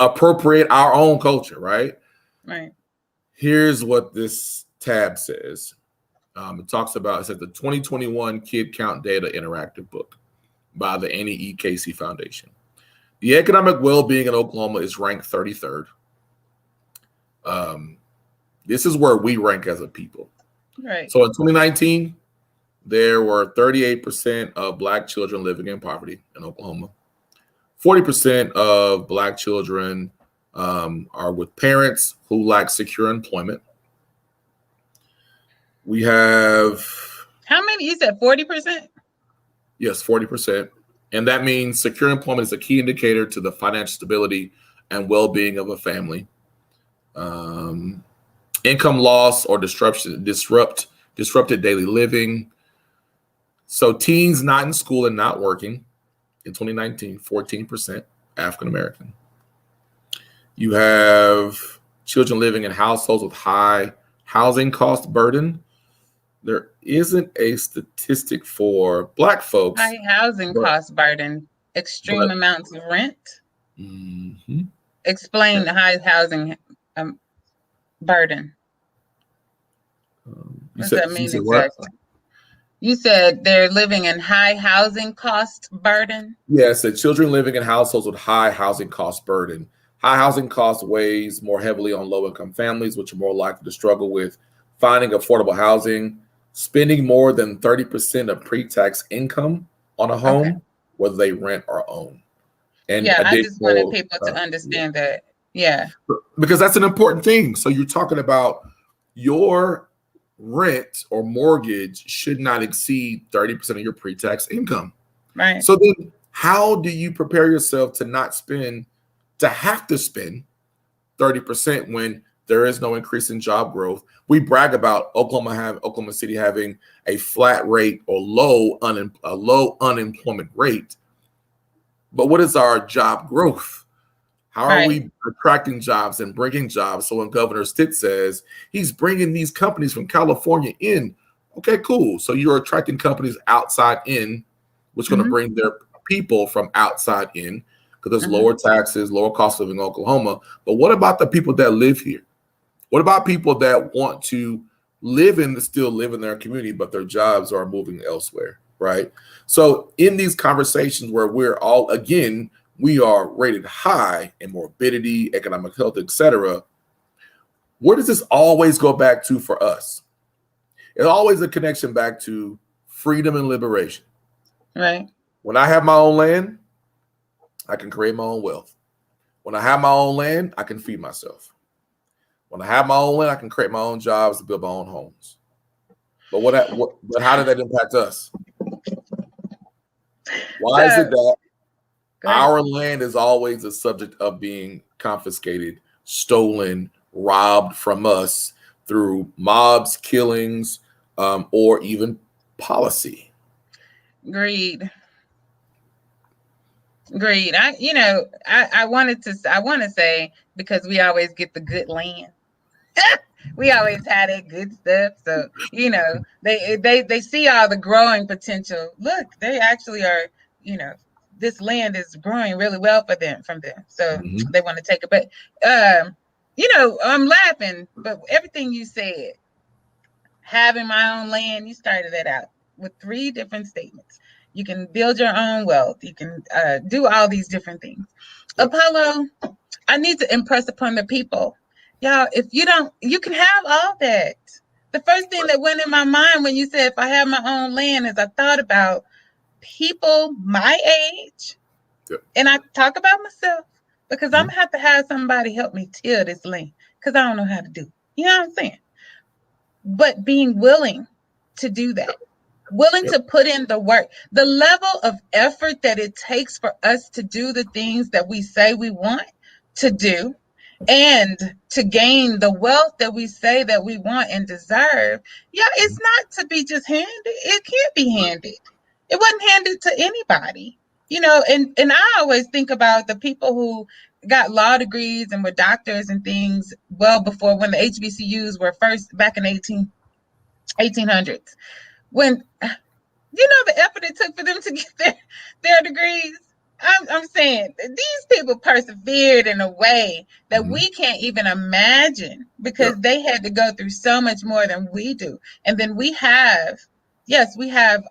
appropriate our own culture, right? Right. Here's what this tab says. It says the 2021 Kid Count Data Interactive Book by the Annie E. Casey Foundation. The economic well-being in Oklahoma is ranked 33rd. This is where we rank as a people. Right. So in 2019, there were 38% of Black children living in poverty in Oklahoma. 40% of Black children are with parents who lack secure employment. We have... How many? You said 40%? Yes, 40%. And that means secure employment is a key indicator to the financial stability and well-being of a family. Income loss or disrupted daily living. So teens not in school and not working in 2019, 14% African American. You have children living in households with high housing cost burden. There isn't a statistic for Black folks. High housing cost burden, extreme amounts of rent. Mm-hmm. Explain the high housing burden. What does that mean exactly? You said they're living in high housing cost burden? Yes, yeah, children living in households with high housing cost burden. High housing cost weighs more heavily on low-income families, which are more likely to struggle with finding affordable housing, spending more than 30% of pre-tax income on a home, whether they rent or own. And I just wanted people to understand that. Yeah. Because that's an important thing. So you're talking about your rent or mortgage should not exceed 30% of your pre-tax income. Right. So then how do you prepare yourself to have to spend 30% when there is no increase in job growth? We brag about Oklahoma City having a flat rate or low unemployment rate. But what is our job growth? How are we attracting jobs and bringing jobs? So when Governor Stitt says he's bringing these companies from California in, okay, cool. So you're attracting companies outside in, which is going to bring their people from outside in because there's lower taxes, lower cost of living in Oklahoma. But what about the people that live here? What about people that want to still live in their community, but their jobs are moving elsewhere, right? So in these conversations where we are rated high in morbidity, economic health, etc., where does this always go back to for us? It's always a connection back to freedom and liberation. Right. When I have my own land, I can create my own wealth. When I have my own land, I can feed myself. When I have my own land, I can create my own jobs to build my own homes. But how did that impact us? Why is it that our land is always the subject of being confiscated, stolen, robbed from us through mobs, killings, or even policy? Greed. I want to say because we always get the good land. We always had that good stuff. So, they see all the growing potential. Look, they actually are, this land is growing really well from them. So they want to take it. But, I'm laughing, but everything you said, having my own land, you started that out with 3 different statements. You can build your own wealth. You can do all these different things. Apollo, I need to impress upon the people, y'all, if you don't, you can have all that. The first thing that went in my mind when you said, if I have my own land, is I thought about people my age. Yep. And I talk about myself, because I'm going to have somebody help me till this land, because I don't know how to do it. You know what I'm saying? But being willing to do that, willing to put in the work, the level of effort that it takes for us to do the things that we say we want to do, and to gain the wealth that we say that we want and deserve. Yeah, it's not to be just handed. It can't be handed. It wasn't handed to anybody. You know, and I always think about the people who got law degrees and were doctors and things well before, when the HBCUs were first back in 1800s. When, you know, the effort it took for them to get their degrees. I'm saying these people persevered in a way that we can't even imagine, because they had to go through so much more than we do. And then we have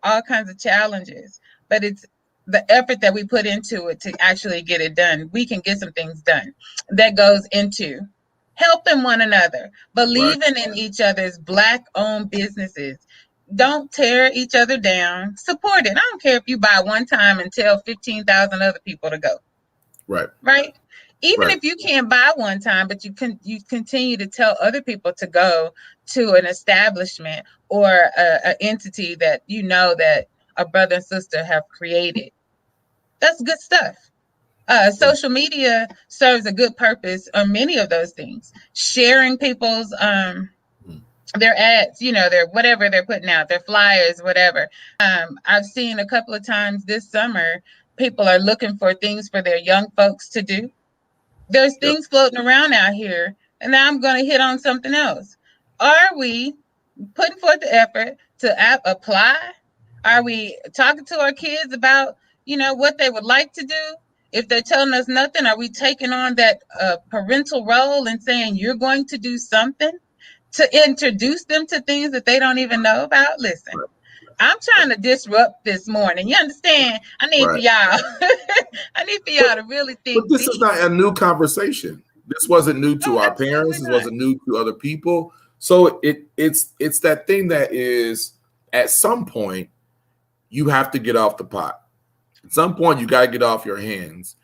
all kinds of challenges, but it's the effort that we put into it to actually get it done. We can get some things done that goes into helping one another, believing in each other's Black-owned businesses. Don't tear each other down. Support it. I don't care if you buy one time and tell 15,000 other people to go. Right. Even if you can't buy one time, but you continue to tell other people to go to an establishment or an entity that you know that a brother and sister have created. That's good stuff. Social media serves a good purpose on many of those things. Sharing people's their ads, you know, their whatever they're putting out, their flyers, whatever. I've seen a couple of times this summer, people are looking for things for their young folks to do. There's things floating around out here, and now I'm going to hit on something else. Are we putting forth the effort to apply? Are we talking to our kids about, you know, what they would like to do? If they're telling us nothing, are we taking on that parental role and saying, you're going to do something to introduce them to things that they don't even know about? Listen, I'm trying to disrupt this morning. You understand? I need for y'all. I need for y'all to really think. But this is not a new conversation. This wasn't new to our parents. This wasn't new to other people. So it's that thing that is, at some point, you have to get off the pot. At some point, you got to get off your hands.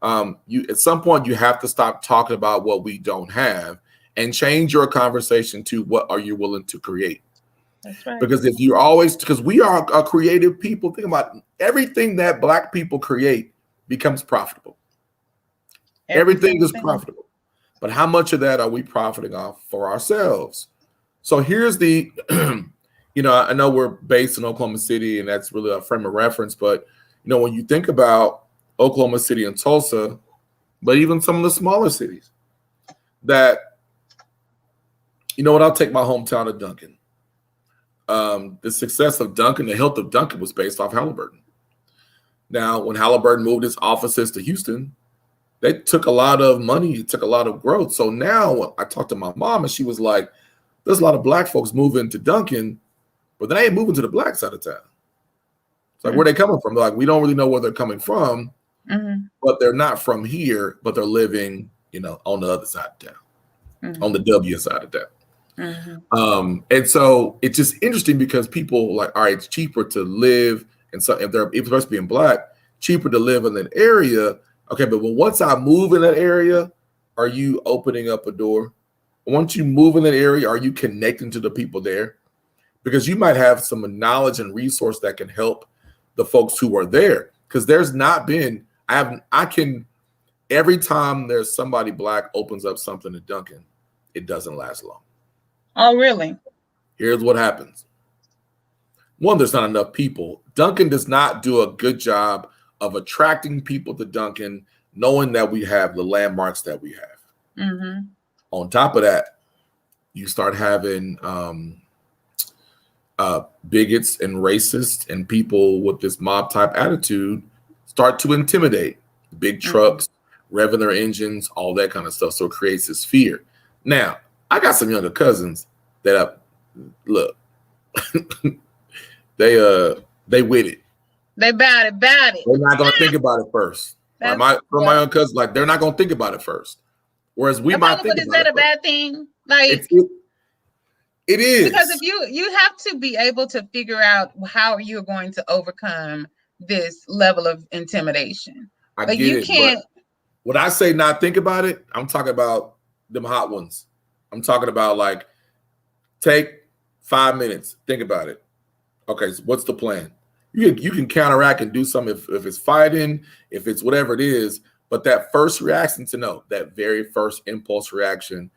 At some point, you have to stop talking about what we don't have and change your conversation to what are you willing to create. That's right. Because if you're always, because we are a creative people, think about everything that Black people create becomes profitable. Everything is profitable. But how much of that are we profiting off for ourselves? So here's the, you know, I know we're based in Oklahoma City, and that's really a frame of reference. But, you know, when you think about Oklahoma City and Tulsa, but even some of the smaller cities, that, you know what, I'll take my hometown of Duncan. The success of Duncan, the health of Duncan was based off Halliburton. Now, when Halliburton moved its offices to Houston, they took a lot of money, it took a lot of growth. So now I talked to my mom, and she was like, there's a lot of Black folks moving to Duncan, but they ain't moving to the Black side of town. It's like, where they coming from? They're like, we don't really know where they're coming from, but they're not from here, but they're living, you know, on the other side of town, on the W side of town. And so it's just interesting because people like, all right, it's cheaper to live, and so if they're supposed to be in Black, cheaper to live in an area. Okay, but once I move in that area, are you opening up a door? Once you move in that area, are you connecting to the people there? Because you might have some knowledge and resource that can help the folks who are there. Because there's not been, every time there's somebody Black opens up something at Duncan, it doesn't last long. Oh, really? Here's what happens. One, there's not enough people. Duncan does not do a good job of attracting people to Duncan, knowing that we have the landmarks that we have. On top of that, you start having bigots and racists and people with this mob type attitude start to intimidate. Big trucks, revving their engines, all that kind of stuff. So it creates this fear. Now, I got some younger cousins that look, they with it. They about it. They're not gonna think about it first. Right? My own cousin, like they're not gonna think about it first. Whereas we might think about it. But is that a bad thing? Like it is. Because if you have to be able to figure out how you're going to overcome this level of intimidation. I get it. Can't. But when I say not think about it, I'm talking about them hot ones. I'm talking about like take 5 minutes, think about it. Okay, so what's the plan? You can counteract and do something if it's fighting, if it's whatever it is. But that first reaction to know, that very first impulse reaction,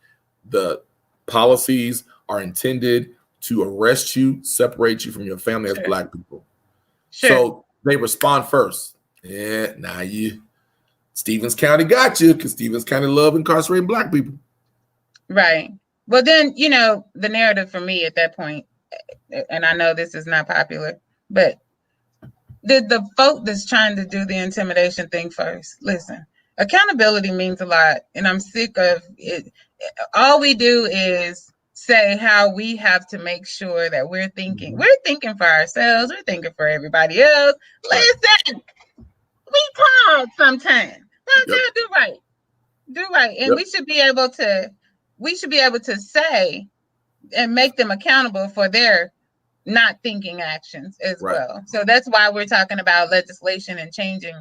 the policies are intended to arrest you, separate you from your family as Black people. Sure. So they respond first. Yeah, Stevens County got you because Stevens County love incarcerating Black people. Right. Well, then, the narrative for me at that point, and I know this is not popular, but the folk that's trying to do the intimidation thing first, listen, accountability means a lot, and I'm sick of it. All we do is say how we have to make sure that we're thinking for ourselves, we're thinking for everybody else. Listen, we proud sometimes. Sometimes do right, and we should be able to say and make them accountable for their not thinking actions as well. So that's why we're talking about legislation and changing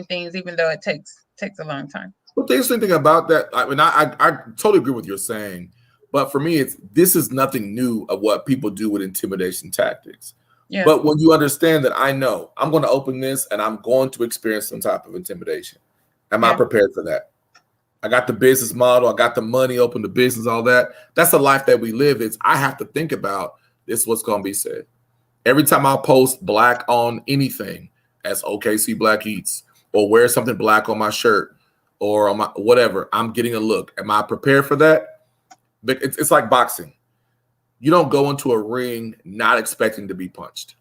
things, even though it takes a long time. But the interesting thing about that, I mean, I totally agree with what you're saying, but for me, this is nothing new of what people do with intimidation tactics. Yeah. But when you understand that I know I'm going to open this and I'm going to experience some type of intimidation, am I prepared for that? I got the business model, I got the money, open the business, all that. That's the life that we live. I have to think about this is what's going to be said. Every time I post Black on anything, as OKC Black Eats, or wear something Black on my shirt, or on my whatever, I'm getting a look. Am I prepared for that? But it's like boxing. You don't go into a ring not expecting to be punched.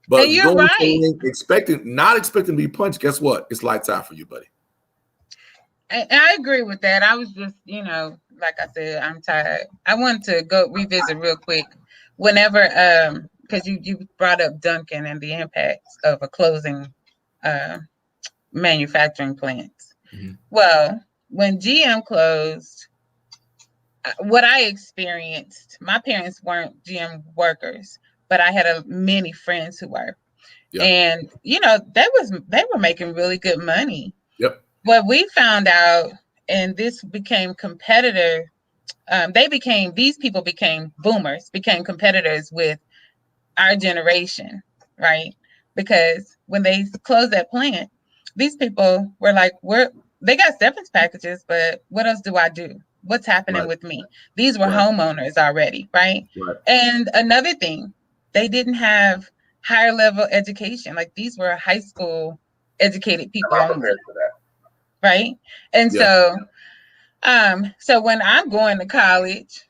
But you go into a ring not expecting to be punched, guess what? It's lights out for you, buddy. I agree with that. I was just, like I said, I'm tired. I wanted to go revisit real quick whenever, because you brought up Duncan and the impacts of a closing manufacturing plants. Mm-hmm. Well, when GM closed, what I experienced, my parents weren't GM workers, but I had many friends who were. Yeah. And, they were making really good money. Yep. What we found out, and this became competitor, these people became boomers, became competitors with our generation, right? Because when they closed that plant, these people were like, they got severance packages, but what else do I do? What's happening with me? These were homeowners already, right? And another thing, they didn't have higher level education. Like these were high school educated people only. Right. And so when I'm going to college,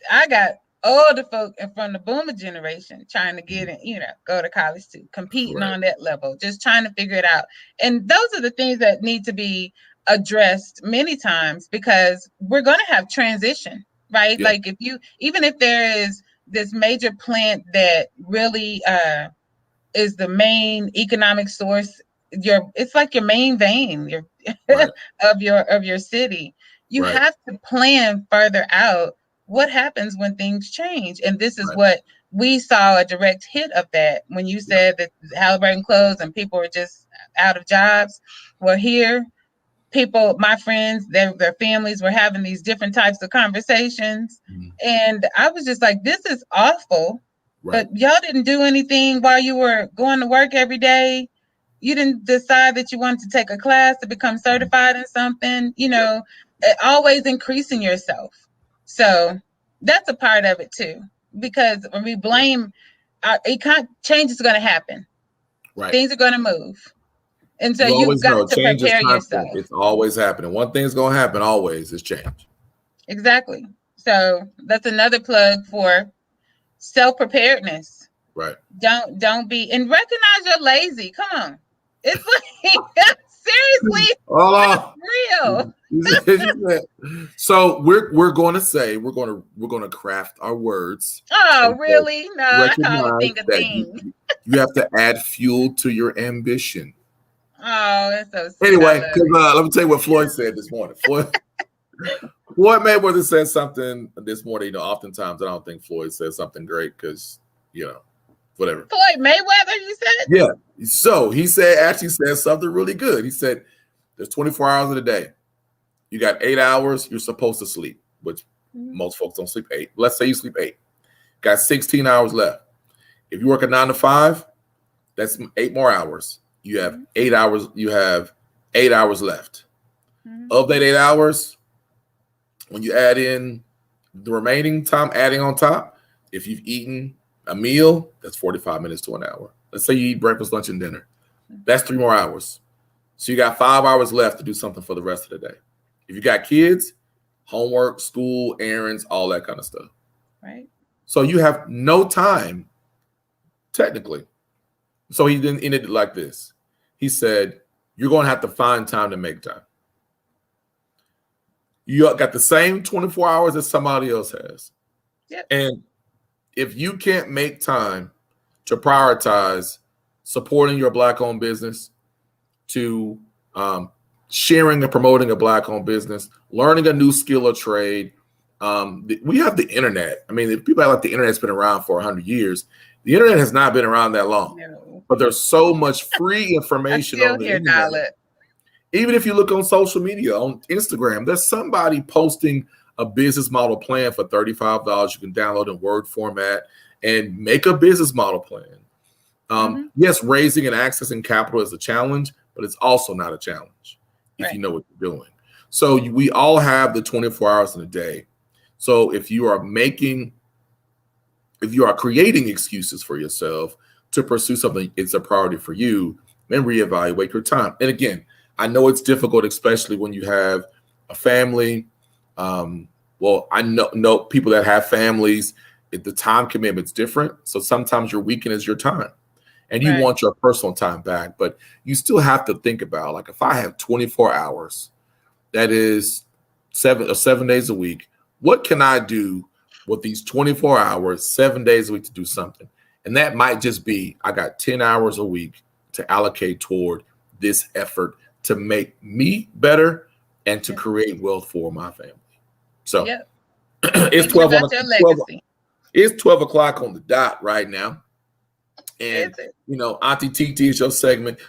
I got older folk from the boomer generation trying to get in, go to college too, competing on that level, just trying to figure it out. And those are the things that need to be addressed many times because we're going to have transition, right? Yeah. Like even if there is this major plant that really is the main economic source, it's like your main vein of your city. You have to plan further out what happens when things change. And this is what we saw a direct hit of that when you said that Halliburton closed and people were just out of jobs. Well, here, people, my friends, their families were having these different types of conversations. Mm-hmm. And I was just like, this is awful. But y'all didn't do anything while you were going to work every day. You didn't decide that you wanted to take a class to become certified in something, always increasing yourself. So that's a part of it too, because when we blame, change is going to happen. Right. Things are going to move. And so you've got to prepare yourself. It's always happening. One thing's going to happen always is change. Exactly. So that's another plug for self-preparedness. Right. Don't be, and recognize you're lazy. Come on. It's like, seriously, real. So we're going to craft our words. Oh, really? No, I call it think a thing. You have to add fuel to your ambition. Oh, that's so sweet. Anyway, let me tell you what Floyd said this morning. Floyd Mayweather said something this morning. You know, oftentimes I don't think Floyd says something great because, you know, whatever. Floyd Mayweather, you said? Yeah. So he actually said something really good. He said, there's 24 hours in a day. You got 8 hours you're supposed to sleep, which most folks don't sleep 8. Let's say you sleep 8. Got 16 hours left. If you work a 9 to 5, that's 8 more hours. You have 8 hours. You have 8 hours left. Of that 8 hours, when you add in the remaining time, adding on top, if you've eaten a meal, that's 45 minutes to an hour. Let's say you eat breakfast, lunch, and dinner. That's 3 more hours. So you got 5 hours left to do something for the rest of the day. If you got kids, homework, school, errands, all that kind of stuff. Right. So you have no time, technically. So he didn't end it like this. He said, you're going to have to find time to make time. You got the same 24 hours that somebody else has. Yep. And if you can't make time to prioritize supporting your Black-owned business, to sharing and promoting a Black-owned business, learning a new skill or trade, we have the internet. I mean, if people act like the internet's been around for 100 years, the internet has not been around that long. No. But there's so much free information on the internet. Even if you look on social media, on Instagram, there's somebody posting a business model plan for $35 you can download in Word format and make a business model plan. Yes, raising and accessing capital is a challenge, but it's also not a challenge if you know what you're doing. So we all have the 24 hours in a day. So if you are creating excuses for yourself to pursue something, it's a priority for you, then reevaluate your time. And again, I know it's difficult, especially when you have a family. Well, I know people that have families. The time commitment's different. So sometimes your weekend is your time. And you want your personal time back. But you still have to think about, like, if I have 24 hours, that is 7 days a week, what can I do with these 24 hours, 7 days a week to do something? And that might just be, I got 10 hours a week to allocate toward this effort to make me better and to create wealth for my family. So it's 12 o'clock on the dot right now. And, you know, Auntie TT is your segment.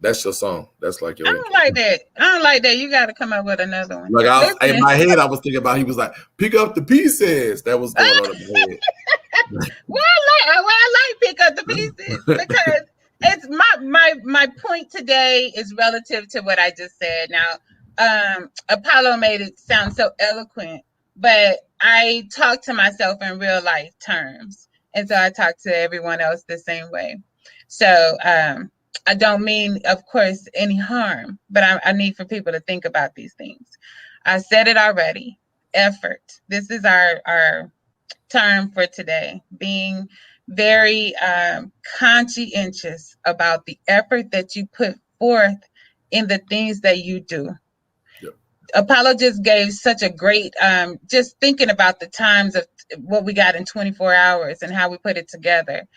That's your song. That's like your. I don't like that. I don't like that. You got to come up with another one. Like in my head, I was thinking about. He was like, "Pick up the pieces." That was going on in my head. Well, I like pick up the pieces because it's my point today is relative to what I just said. Now, Apollo made it sound so eloquent, but I talk to myself in real life terms, and so I talk to everyone else the same way. So I don't mean, of course, any harm, but I need for people to think about these things. I said it already. Effort. This is our term for today. Being very conscientious about the effort that you put forth in the things that you do. Yep. Apollo just gave such a great, just thinking about the times of what we got in 24 hours and how we put it together.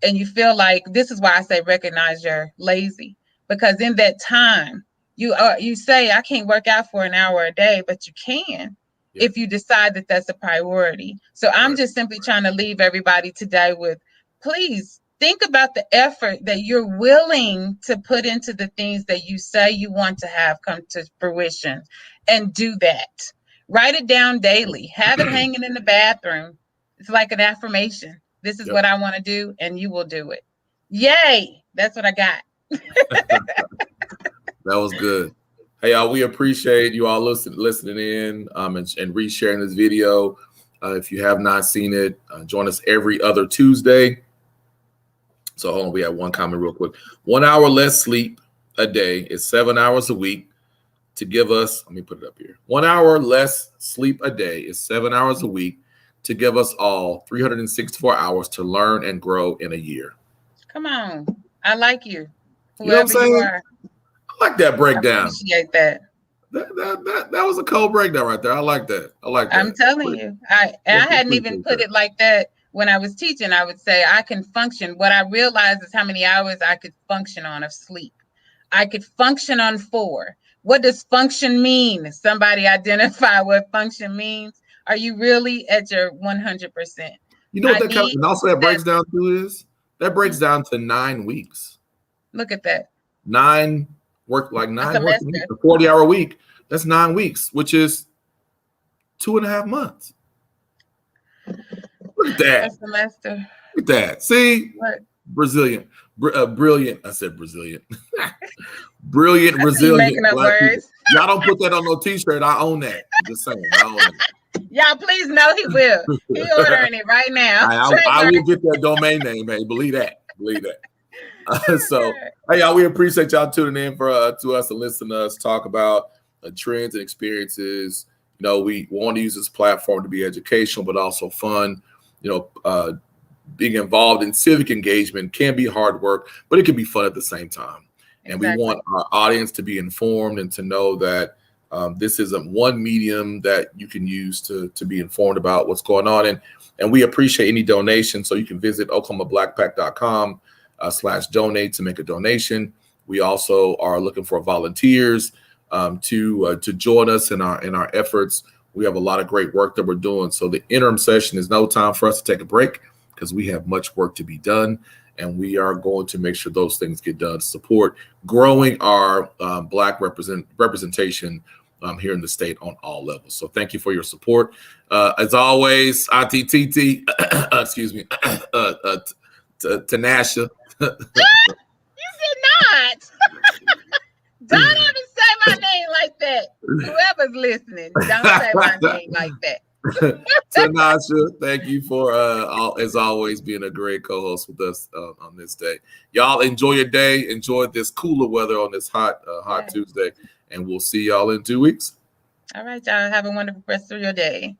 And you feel like, this is why I say recognize you're lazy, because in that time you say, I can't work out for an hour a day, but you can if you decide that that's a priority. So I'm just simply trying to leave everybody today with, please think about the effort that you're willing to put into the things that you say you want to have come to fruition, and do that. Write it down daily. Have it hanging in the bathroom. It's like an affirmation. This is what I want to do, and you will do it. Yay! That's what I got. That was good. Hey, y'all, we appreciate you all listening in and resharing this video. If you have not seen it, join us every other Tuesday. So hold on, we have one comment real quick. 1 hour less sleep a day is 7 hours a week to give us, let me put it up here. 1 hour less sleep a day is 7 hours a week to give us all 364 hours to learn and grow in a year. Come on. I like you. You know what I'm saying? I like that breakdown. I appreciate that. That was a cold breakdown right there. I like that. I'm telling you, I hadn't even put it like that when I was teaching. I would say I can function. What I realized is how many hours I could function on of sleep. I could function on 4. What does function mean? Somebody identify what function means. Are you really at your 100%? You know what that and also that breaks down to is that breaks down to 9 weeks. Look at that. 9 work 40 40-hour week. That's 9 weeks, which is 2.5 months. Look at that. A semester. Look at that. See, what? Brilliant. I said Brazilian. Brilliant, resilient. Y'all don't put that on no t-shirt. I own that. I'm just saying. I own it. Y'all please know he will. He ordering it right now. I will get that domain name, man. Believe that. So, hey, y'all, we appreciate y'all tuning in to us and listening to us talk about trends and experiences. You know, we want to use this platform to be educational, but also fun. You know, being involved in civic engagement can be hard work, but it can be fun at the same time. And we want our audience to be informed and to know that this isn't one medium that you can use to be informed about what's going on. And we appreciate any donation. So you can visit oklahomablackpack.com/donate to make a donation. We also are looking for volunteers to join us in our efforts. We have a lot of great work that we're doing. So the interim session is no time for us to take a break because we have much work to be done. And we are going to make sure those things get done to support growing our Black representation here in the state on all levels. So thank you for your support. As always, Auntie TT, excuse me, Tanasha. You did not. Don't even say my name like that. Whoever's listening, don't say my name like that. Tanasha, thank you for as always being a great co-host with us on this day. Y'all enjoy your day. Enjoy this cooler weather on this hot Tuesday, and we'll see y'all in 2 weeks. All right, y'all. Have a wonderful rest of your day.